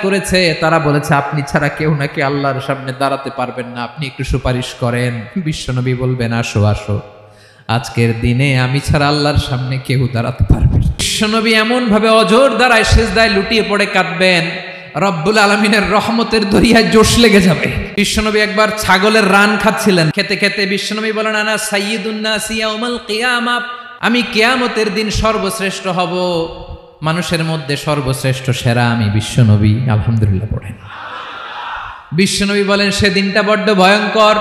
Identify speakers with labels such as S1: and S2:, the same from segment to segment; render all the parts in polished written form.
S1: করেছে, তারা বলেছে আপনি ছাড়া কেউ নাকি আল্লাহর সামনে দাঁড়াতে পারবেন না, আপনি একটু সুপারিশ করেন। বিশ্বনবী বলবেন আসো আসো, আজকের দিনে আমি ছাড়া আল্লাহর সামনে কেউ দাঁড়াতে পারবে না। বিশ্বনবী এমন ভাবে অজর দ্বারায় সিজদায় লুটিয়ে পড়ে কাঁদবেন, রব্বুল আলামিনের রহমতের দরিয়ায় জোশ লেগে যাবে। বিশ্বনবী একবার ছাগলের রান খাচ্ছিলেন, খেতে খেতে বিশ্বনবী বলেন আনা সাইয়্যিদুন নাসি ইয়াউমাল কিয়ামা, আমি কিয়ামতের দিন সর্বশ্রেষ্ঠ হব, মানুষের মধ্যে সর্বশ্রেষ্ঠ সেরা আমি বিশ্বনবী। আলহামদুলিল্লাহ পড়েন। বিশ্বনবী বলেন সেদিনটা বড্ড ভয়ঙ্কর,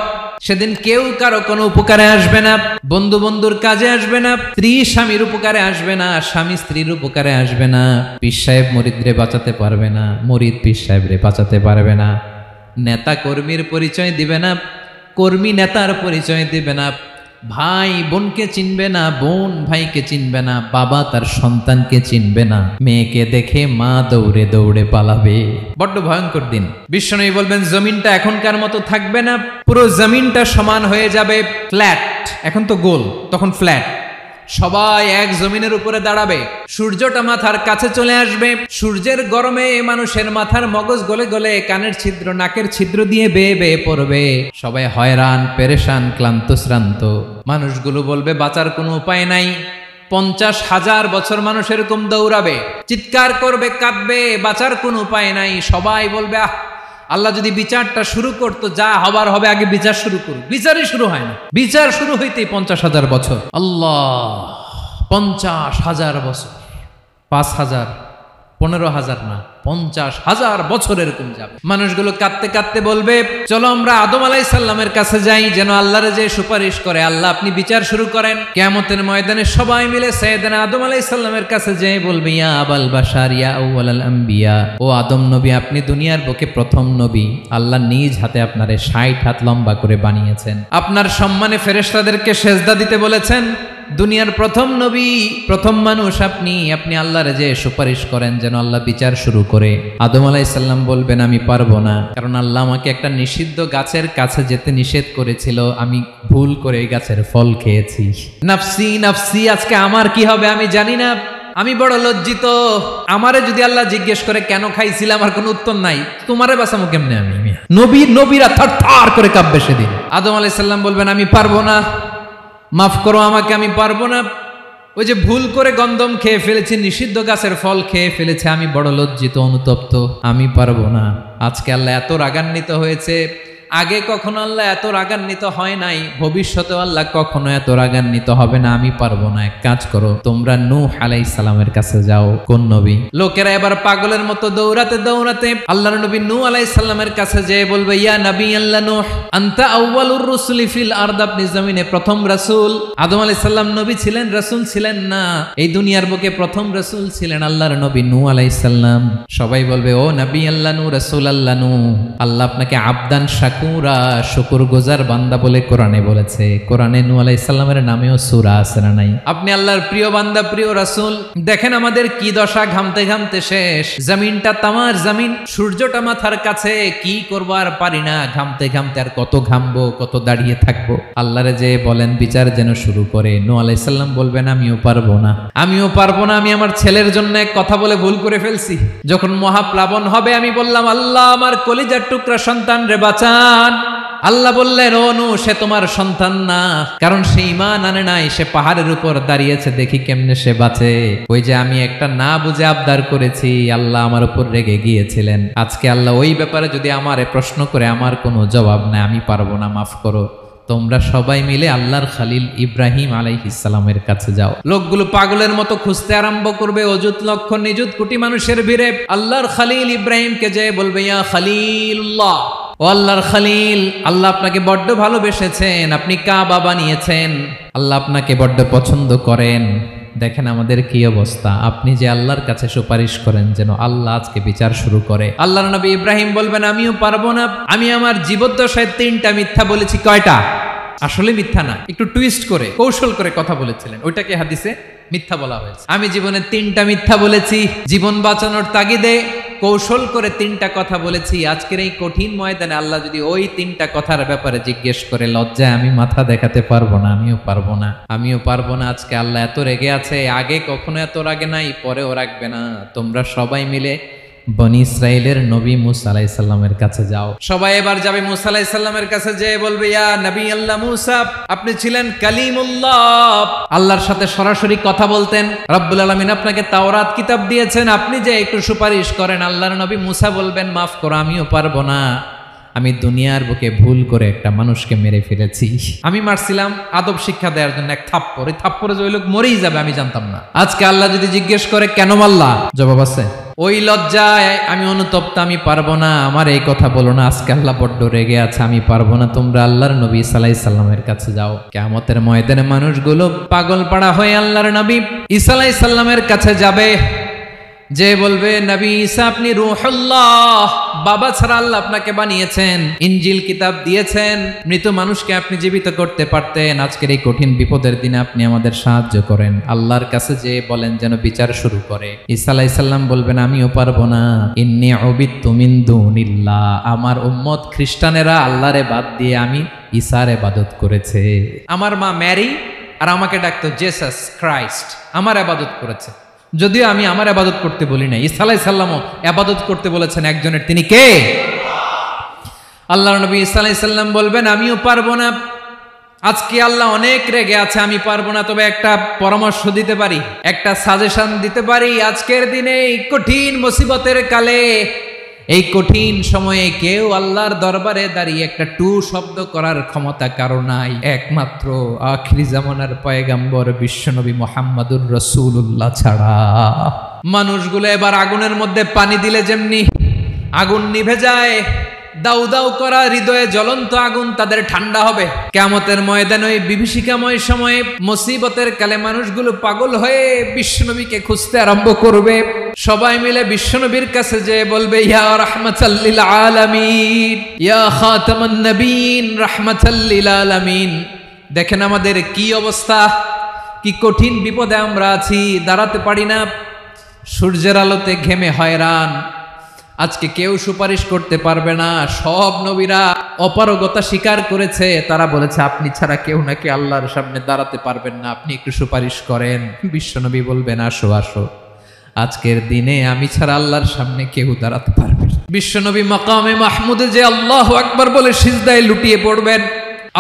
S1: সেদিন কেউ কারো কোনো উপকারে আসবে না, বন্ধু বন্ধুর কাজে আসবে না, স্ত্রী স্বামীর উপকারে আসবে না, স্বামী স্ত্রীর উপকারে আসবে না, পীর সাহেব মুরিদরে বাঁচাতে পারবে না, মুরিদ পীর সাহেবরে বাঁচাতে পারবে না, নেতা কর্মীর পরিচয় দিবে না, কর্মী নেতার পরিচয় দিবে না, ভাই বোনকে চিনবে না, বোন ভাইকে চিনবে না, বাবা তার সন্তানকে চিনবে না, মেয়েকে দেখে মা দৌড়ে দৌড়ে পালাবে। বড্ড ভয়ঙ্কর দিন। বিশ্বনবী বলবেন জমিনটা এখনকার মতো থাকবে না, পুরো জমিনটা সমান হয়ে যাবে ফ্ল্যাট। এখন তো গোল, তখন ফ্ল্যাট। সবাই এক জমিনের উপরে দাঁড়াবে, সূর্যটা মাথার কাছে চলে আসবে, সূর্যের গরমে মানুষের মাথার মগজ গলে গলে কানের ছিদ্র নাকের ছিদ্র দিয়ে বেয়ে বেয়ে পড়বে। সবাই হয়রান পেরেশান ক্লান্ত শ্রান্ত। মানুষগুলো বলবে বাঁচার কোনো উপায় নাই। 50,000 বছর মানুষ এরকম দৌড়াবে, চিৎকার করবে, কাঁদবে, বাঁচার কোনো উপায় নাই। সবাই বলবে আহ, আল্লাহ যদি বিচারটা শুরু করতো, যা হবার হবে, আগে বিচার শুরু করুক। বিচারই শুরু হয় না, বিচার শুরু হইতেই 50,000 বছর। আল্লাহ, 50,000 বছর, 5,000, 15,000 না, 50,000 বছর এরকম যাবে। মানুষগুলো কাঁদতে কাঁদতে বলবে চলো আমরা আদম আলাইহিস সালামের কাছে যাই, যেন আল্লাহরে যে সুপারিশ করে, আল্লাহ আপনি বিচার শুরু করেন। কিয়ামতের ময়দানে সবাই মিলে সাইয়েদনা আদম আলাইহিস সালামের কাছে যেয়ে বলবে ইয়া আবাল বাশার ইয়া আউয়ালাল আম্বিয়া, ও আদম নবী আপনি দুনিয়ার বুকে প্রথম নবী, আল্লাহ নিজ হাতে আপনারে 60 হাত লম্বা করে বানিয়েছেন, আপনার সম্মানে ফেরেশতাদেরকে সেজদা দিতে বলেছেন, দুনিয়ার প্রথম নবী প্রথম মানুষ আপনি, আপনি আল্লাহরে যে সুপারিশ করেন যেন আল্লাহ বিচার শুরু করে। আদম আলাইহিস সালাম বলবেন আমি পারবো না, কারণ আল্লাহ আমাকে একটা নিষিদ্ধ গাছের কাছে যেতে নিষেধ করেছিল, আমি ভুল করে এই গাছের ফল খেয়েছি। নাফসি নাফসি, আজকে আমার কি হবে আমি জানি না, আমি বড় লজ্জিত। আমারে যদি আল্লাহ জিজ্ঞেস করে কেন খাইছিলাম, আমার কোনো উত্তর নাই, তোমারে বাঁচামো কেমনে আমি? নবীরা থার করে কাঁপবে সেদিন। আদম আলাইহিস সালাম বলবেন আমি পারবো না, মাফ করো আমাকে, আমি পারবো না। ওই যে ভুল করে গন্ধম খেয়ে ফেলেছি, নিষিদ্ধ গাছের ফল খেয়ে ফেলেছে, আমি বড় লজ্জিত অনুতপ্ত, আমি পারবো না। আজকে আল্লাহ এত রাগান্বিত হয়েছে, আগে কখনো আল্লাহ এত রাগান্বিত হয় নাই, ভবিষ্যতেও আল্লাহ কখনো এত রাগান্বিত হবে না। আমি পারবো না, এক কাজ করো, তোমরা নূহ আলাইহিস সালামের কাছে যাও। কোন নবী? লোকেরা এবার পাগলের মতো দৌড়াতে দৌড়াতে আল্লাহর নবী নূহ আলাইহিস সালামের কাছে যেয়ে বলবে ইয়া নবী আল্লাহ নূহ আনতা আউয়ালুর রুসুলি ফিল আরদ, আপনি জমিনে প্রথম রাসূল। আদম আলাইহিস সালাম নবী ছিলেন, রাসূল ছিলেন না, এই দুনিয়ার বুকে প্রথম রাসূল ছিলেন আল্লাহর নবী নূহ আলাইহিস সালাম। সবাই বলবে ও নবী আল্লাহ নূহ, রাসূল আল্লাহ নূহ, আল্লাহ আপনাকে আবদান শাকুরা, শুকর গুজার বান্দা বলে কোরআনে বলেছে। কোরআনে নূহ আলাইহিস সালামের নামেও সূরা আছে না নাই? আপনি আল্লাহর প্রিয় বান্দা, প্রিয় রাসূল। দেখেন আমাদের কি দশা, ঘামতে ঘামতে শেষ, জমিনটা তামার জমিন, সূর্যটা মাথার কাছে, কি করবো আর পারি না, ঘামতে ঘামতে আর কত ঘামবো, কত দাঁড়িয়ে থাকবো। আল্লাহরে যে বলেন বিচার যেন শুরু করে। নূহ আলাইহিস সালাম বলবেন আমিও পারবো না, আমিও পারবো না, আমি আমার ছেলের জন্য এক কথা বলে ভুল করে ফেলছি। যখন মহাপ্লাবন হবে আমি বললাম আল্লাহ আমার কলিজার টুকরা সন্তান রে বাঁচান। আল্লাহ বললেন ও নূহ, সে তোমার সন্তান না, কারণ সে ঈমান আনে নাই, সে পাহাড়ের উপর দাঁড়িয়েছে, দেখি কেমনে সে বাঁচে। ওই যে আমি একটা না বুঝে আবদার করেছি, আল্লাহ আমার উপর রেগে গিয়েছিলেন। আজকে আল্লাহ ওই ব্যাপারে যদি আমারে প্রশ্ন করে, আমার কোনো জবাব নাই, আমি পারবো না, মাফ করো। তোমরা সবাই মিলে আল্লাহর খালিল ইব্রাহিম আলাইহিস সালামের কাছে যাও। লোকগুলো পাগলের মতো খুঁজতে আরম্ভ করবে, অযুত লক্ষ নিযুত কোটি মানুষের ভিড়ে আল্লাহর খালিল ইব্রাহিমকে যেয়ে বলবে ইয়া খালিলুল্লাহ, ও আল্লাহর খালিল, আল্লাহ আপনাকে বড্ড ভালোবেসেছেন, আপনি কাবা বানিয়েছেন, আল্লাহ আপনাকে বড্ড পছন্দ করেন। দেখেন আমাদের কি অবস্থা, আপনি যে আল্লাহর কাছে সুপারিশ করেন যেন আল্লাহ আজকে বিচার শুরু করে। আল্লাহর নবী ইব্রাহিম বলবেন আমিও পারবো না, আমি আমার জীবদ্দশায় 3টা মিথ্যা বলেছি। কয়টা? আসলে মিথ্যা না, একটু টুইস্ট করে কৌশল করে কথা বলেছিলেন, ওইটাকে হাদিসে মিথ্যা বলা হয়েছে। আমি জীবনে 3টা মিথ্যা বলেছি, জীবন বাঁচানোর তাগিদে কৌশল করে 3টা কথা বলেছি। আজকের এই কঠিন ময়দানে আল্লাহ যদি ওই 3টা কথার ব্যাপারে জিজ্ঞেস করে, লজ্জায় আমি মাথা দেখাতে পারবো না, আমিও পারবো না, আমিও পারবো না। আজকে আল্লাহ এত রেগে আছে, আগে কখনো এত রাগে নাই, পরেও রাখবে না। তোমরা সবাই মিলে বনি ইসরাইলের নবী মুসা আলাইহিস সালামের কাছে যাও। সবাই এবার যাবে মুসা আলাইহিস সালামের কাছে, যেয়ে বলবে, ইয়া নবী আল্লাহ মুসা, আপনি ছিলেন কালিমুল্লাহ, আল্লাহর সাথে সরাসরি কথা বলতেন। রব্বুল আলামিন আপনাকে তাওরাত কিতাব দিয়েছেন, আপনি যে একটু সুপারিশ করেন। আল্লাহর নবী মুসা বলবেন, মাফ করো, আমিও পারবো না। আমি দুনিয়ার বুকে ভুল করে একটা মানুষকে মেরে ফেলেছি। আমি মারছিলাম আদব শিক্ষা দেওয়ার জন্য এক থাপ্পড়, এই থাপ্পড়ে যে ওই লোক মরেই যাবে আমি জানতাম না। আজকে আল্লাহ যদি জিজ্ঞেস করে কেন মারলা, জবাব আছে। ওই লজ্জায় আমি অনুতপ্ত, আমি পারবো না, আমার এই কথা বলো না। আজকে আল্লাহ বড্ড রেগে আছে, আমি পারবো না। তোমরা আল্লাহর নবী ঈসা আলাইহিস সালামের কাছে যাও। কিয়ামতের ময়দানে মানুষগুলো পাগল পাড়া হয়ে আল্লাহর নবী ঈসা আলাইহিস সালামের কাছে যাবে, যে বলবে, নবী ঈসা আপনি রূহুল্লাহ, বাবা ছাড়া আল্লাহ আপনাকে বানিয়েছেন, ইনজিল কিতাব দিয়েছেন, মৃত মানুষকে আপনি জীবিত করতে পারতেন। আজকের এই কঠিন বিপদের দিনে আপনি আমাদের সাহায্য করেন। আল্লাহর কাছে যে বলেন যেন বিচার শুরু করে। ঈসা আলাইহিস সালাম বলবেন, আমিও পারবো না। ইন্নী উবিদতু মিন দুনিল্লাহ, আমার উম্মত খ্রিস্টানেরা আল্লাহরে বাদ দিয়ে আমি ঈসার ইবাদত করেছে। আমার মা ম্যারি আর আমাকে ডাকতো জেসাস ক্রাইস্ট, আমার ইবাদত করেছে। যদিও আমি আমার ইবাদত করতে বলি না, ঈসা আলাইহিস সালামও ইবাদত করতে বলেছেন একজনের, তিনি কে? আল্লাহর নবী ঈসা আলাইহিস সালাম বলবেন, আমিও পারবো না। আজকে আল্লাহ অনেক রেগে আছে, আমি পারবো না। তবে একটা পরামর্শ দিতে পারি, একটা সাজেশন দিতে পারি। আজকের দিনে এই কঠিন মুসিবতের কালে, এই কঠিন সময়ে কেউ আল্লাহর দরবারে দাঁড়িয়ে একটা টু শব্দ করার ক্ষমতা কারো নাই, একমাত্র আখিরি জামানার পয়গাম্বর বিশ্বনবী মুহাম্মদুর রাসূলুল্লাহ ছাড়া। মানুষগুলো এবার আগুনের মধ্যে পানি দিলে যেমনি আগুন নিভে যায়, দাউ দাউ করা হৃদয়ে জ্বলন্ত আগুন তাদের ঠান্ডা হবে। কিয়ামতের ময়দানে ওই বিভীষিকাময় সময়ে মুসিবতের কালে মানুষগুলো পাগল হয়ে বিশ্বনবীকে খুঁজতে আরম্ভ করবে। সবাই মিলে বিশ্বনবীর কাছে যেয়ে বলবে, ইয়া রাহমাতাল লিল আলামিন, ইয়া খাতামান নবীন, রাহমাতাল লিল আলামিন। দেখেন আমাদের কি অবস্থা, কি কঠিন বিপদে আমরা আছি, দাঁড়াতে পারি না, সূর্যের আলোতে ঘেমে হয়রান। আজকে কেউ সুপারিশ করতে পারবে না। সব নবীরা অপারগতা স্বীকার করেছে, তারা বলেছে আপনি ছাড়া কেউ নাকি আল্লাহর সামনে দাঁড়াতে পারবেন না, আপনি একটু সুপারিশ করেন। বিশ্বনবী বলবেন, আসো আসো, আজকের দিনে আমি ছাড়া আল্লাহর সামনে কেউ দাঁড়াতে পারবে না। বিশ্বনবী মাকামে মাহমুদে যে আল্লাহু আকবার বলে সিজদায় লুটিয়ে পড়বেন।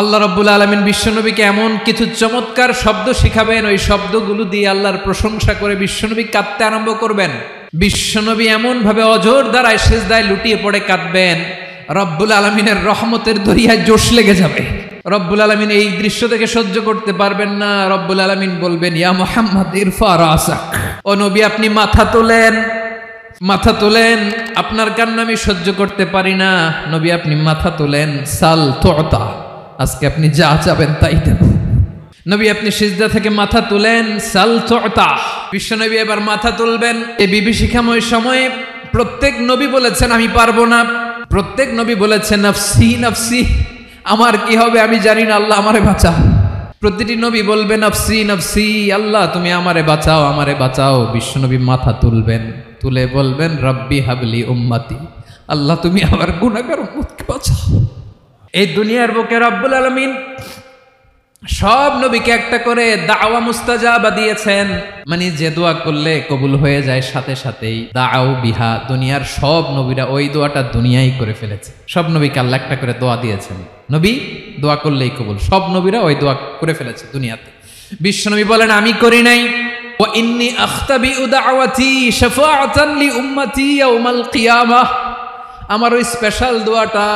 S1: আল্লাহ রাব্বুল আলামিন বিশ্বনবীকে এমন কিছু চমৎকার শব্দ শিখাবেন, ওই শব্দগুলো দিয়ে আল্লাহর প্রশংসা করে বিশ্বনবী কাঁদতে আরম্ভ করবেন। বিশ্বনবী এমন ভাবে অজর দ্বারায় সিজদায় লুটিয়ে পড়ে কাঁদবেন, রব্বুল আলামিনের রহমতের দরিয়ায় জোশ লেগে যাবে। রব্বুল আলামিন এই দৃশ্য থেকে সহ্য করতে পারবেন না। রব্বুল আলামিন বলবেন, ইয়া মুহাম্মদ ইরফা রাসাক, ও নবী আপনি মাথা তোলেন, মাথা তোলেন, আপনার কান্না আমি সহ্য করতে পারি না। নবী আপনি মাথা তোলেন, সাল তুতা, আজকে আপনি যা চাবেন তাই দেব। নবী আপনি সিজদা থেকে মাথা তুলেন, সাল তুতা। বিশ্বনবী এবার মাথা তুলবেন। এই বিভীষিকাময় সময়ে প্রত্যেক নবী বলেছেন আমি পারবো না, প্রত্যেক নবী বলেছেন নফসি নফসি, আমার কি হবে আমি জানি না, আল্লাহ আমারে বাঁচাও। প্রতিটি নবী বলবে নফসি নফসি, আল্লাহ তুমি আমারে বাঁচাও, আমারে বাঁচাও। বিশ্বনবী মাথা তুলবেন, তুলে বলবেন রব্বি হাবলি উম্মতি, আল্লাহ তুমি আমার গুনাহগার উম্মতকে বাঁচাও। এই দুনিয়ার বুকে রব্বুল আলামিন সব নবীকে একটা করে দাওয়া মুস্তাজাবা দিয়েছেন, মানে যে দোয়া করলে কবুল হয়ে যায় সাথে সাথেই। দাও বিহা, দুনিয়ার সব নবীরা ওই দোয়াটা দুনিয়ায় করে ফেলেছে। সব নবীকে আল্লাহ একটা করে দোয়া দিয়েছেন, নবী দোয়া করলেই কবুল। সব নবীরা ওই দোয়া করে ফেলেছে দুনিয়াতে। বিশ্বনবী বলেন আমি করি নাই। ওয়া ইন্নী আখতাবিউ দাওয়াতি শাফাআতান লি উম্মতি ইয়াউমাল কিয়ামাহ, আমার ওই স্পেশাল দোয়াটা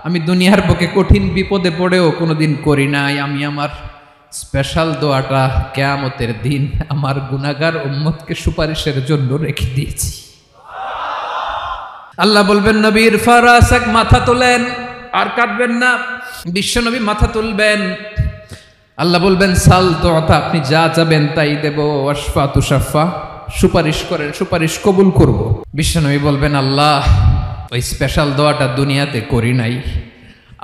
S1: আমি দুনিয়ার বুকে কঠিন বিপদে পড়েও কোনোদিন করি নাই। আমি আমার স্পেশাল দোয়াটা কিয়ামতের দিন আমার গুনাহগার উম্মতকে সুপারিশের জন্য রেখে দিয়েছি। আল্লাহ বলবেন নবী ইরফা রাসাক, মাথা তোলেন, আর কাটবেন না। বিশ্বনবী মাথা তুলবেন। আল্লাহ বলবেন সাল তুতা, আপনি যা চাবেন তাই দেব। ওয়াশফা তুশাফা, সুপারিশ করেন, সুপারিশ কবুল করব। বিশ্বনবী বলবেন আল্লাহ ওই স্পেশাল দোয়াটা দুনিয়াতে করি নাই,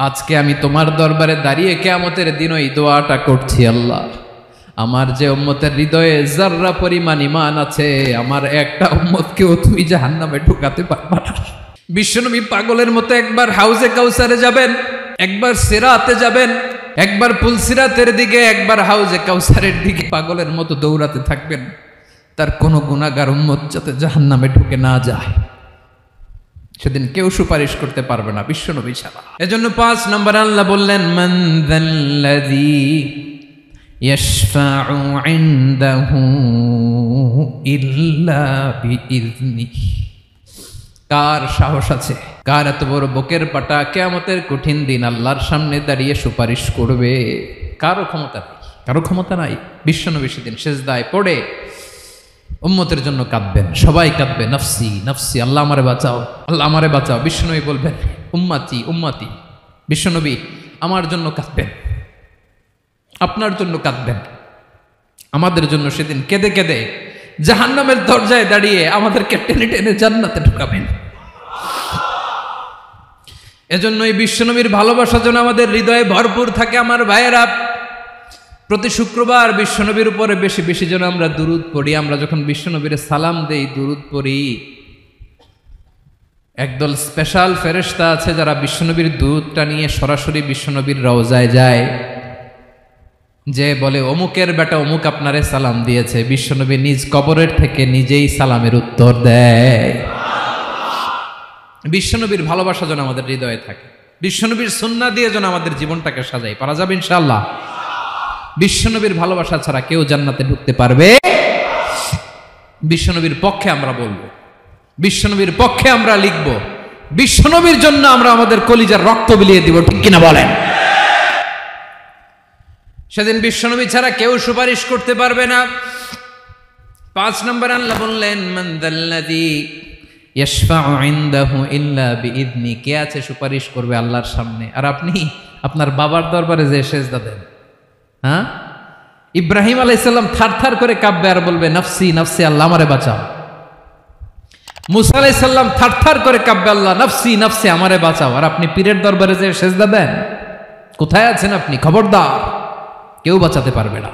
S1: আজকে আমি তোমার দরবারে দাঁড়িয়ে কিয়ামতের দিন ওই দোয়াটা করছি। আল্লাহ আমার যে উম্মতের হৃদয়ে যাররা পরিমাণ ঈমান আছে, আমার একটা উম্মতকেও তুমি জাহান্নামে ঢুকাতে পারবা না। বিশ্বনবী পাগলের মতো একবার হাউজে কাউসারে যাবেন, একবার সিরাতে যাবেন, একবার পুলসিরাতের দিকে, একবার হাউজে কাউসারের দিকে পাগলের মতো দৌড়াতে থাকবেন, তার কোনো গুনাহগার উম্মত যাতে জাহান্নামে ঢুকে না যায়। সেদিন কেউ সুপারিশ করতে পারবে না বিশ্বনবী ছাড়া। এজন্য 5 নম্বর আল্লাহ বললেন, মান যাল্লাযী ইয়াশফাউ ইনদাহু ইল্লা বিইযনিহি। কার সাহস আছে, কার এত বড় বুকের পাটা কিয়ামতের কঠিন দিন আল্লাহর সামনে দাঁড়িয়ে সুপারিশ করবে? কারো ক্ষমতা নেই, কারো ক্ষমতা নাই। বিশ্বনবী সেদিন সিজদায় পড়ে উম্মতের জন্য কাঁদবেন, সবাই কাঁদবে, নফসি নফসি, আল্লাহ আমারে বাঁচাও, আল্লাহ আমারে বাঁচাও। বিশ্বনবী বলবেন উম্মতি উম্মতি। বিশ্বনবী আমার জন্য কাঁদবেন, আপনার জন্য কাঁদবেন, আমাদের জন্য সেদিন কেঁদে কেঁদে জাহান্নামের দরজায় দাঁড়িয়ে আমাদেরকে টেনে টেনে জান্নাতে ঢুকাবেন। এজন্য এই বিশ্বনবীর ভালোবাসা যেন আমাদের হৃদয়ে ভরপুর থাকে। আমার ভাইয়েরা, প্রতি শুক্রবার বিশ্বনবীর উপরে বেশি বেশি যেন আমরা দুরূদ পড়ি। আমরা যখন বিশ্বনবীর সালাম দেই, দুরূদ পড়ি, একদল স্পেশাল ফেরেশতা আছে যারা বিশ্বনবীর দুরূদটা নিয়ে সরাসরি বিশ্বনবীর রওজায় যায়, যে বলে অমুকের বেটা অমুক আপনারে সালাম দিয়েছে। বিশ্বনবী নিজ কবরের থেকে নিজেই সালামের উত্তর দেয়। বিশ্বনবীর ভালোবাসা যেন আমাদের হৃদয়ে থাকে, বিশ্বনবীর সুন্নাহ দিয়ে যেন আমাদের জীবনটাকে সাজাই। পারা যাবে ইনশাআল্লাহ। বিশ্বনবীর ভালোবাসা ছাড়া কেউ জান্নাতে ঢুকতে পারবে? বিশ্বনবীর পক্ষে আমরা বলবো, বিশ্বনবীর পক্ষে আমরা লিখব, বিশ্বনবীর জন্য আমরা আমাদের কলিজার রক্ত বিলিয়ে দিব, ঠিক কিনা বলেন? সেদিন বিশ্বনবী ছাড়া কেউ সুপারিশ করতে পারবে না। 5 নম্বর আল্লাহ বললেন, মান যাল্লাযী ইয়াশফাউ ইনদাহু ইল্লা বিইযনি। কে আছে সুপারিশ করবে আল্লাহর সামনে? আর আপনি আপনার বাবার দরবারে যে সেজদা দেন, হ্যাঁ, ইব্রাহিম আলাইহিস সালাম থারথার করে কাঁপবে আর বলবে নফসি নফসি, আল্লাহ আমারে বাঁচাও। মুসা আলাইহিস সালাম থারথার করে কাঁপবে, আল্লাহ নফসি নফসি, আমারে বাঁচাও। আর আপনি পীরের দরবারে যে সেজদা দেন, কোথায় আছেন আপনি? খবরদার, কেউ বাঁচাতে পারবে না।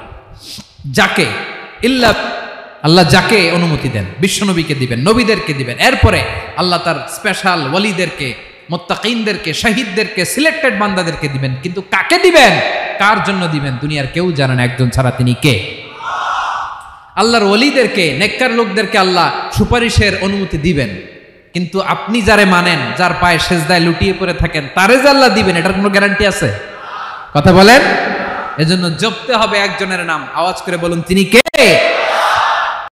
S1: যাকে ইল্লা আল্লাহ যাকে অনুমতি দেন, বিশ্বনবীকে দিবেন, নবীদেরকে দিবেন, এরপরে আল্লাহ তার স্পেশাল ওয়ালিদেরকে, মুত্তাকিনদেরকে, শহীদদেরকে, সিলেক্টেড বান্দাদেরকে দিবেন। কিন্তু কাকে দিবেন, কার জন্য দিবেন, দুনিয়ার কেউ জানে না। একজন ছাড়া, তিনি কে? আল্লাহর ওয়ালিদেরকে, নেককার লোকদেরকে আল্লাহ সুপারিশের অনুমতি দিবেন। কিন্তু আপনি যারে মানেন, যার পায়ে সেজদায় লুটিয়ে পড়ে থাকেন, তারে যে আল্লাহ দিবেন, এটার কোনো গ্যারান্টি আছে? কথা বলেন। এজন্য জপতে হবে একজনের নাম, আওয়াজ করে বলুন, তিনি কে?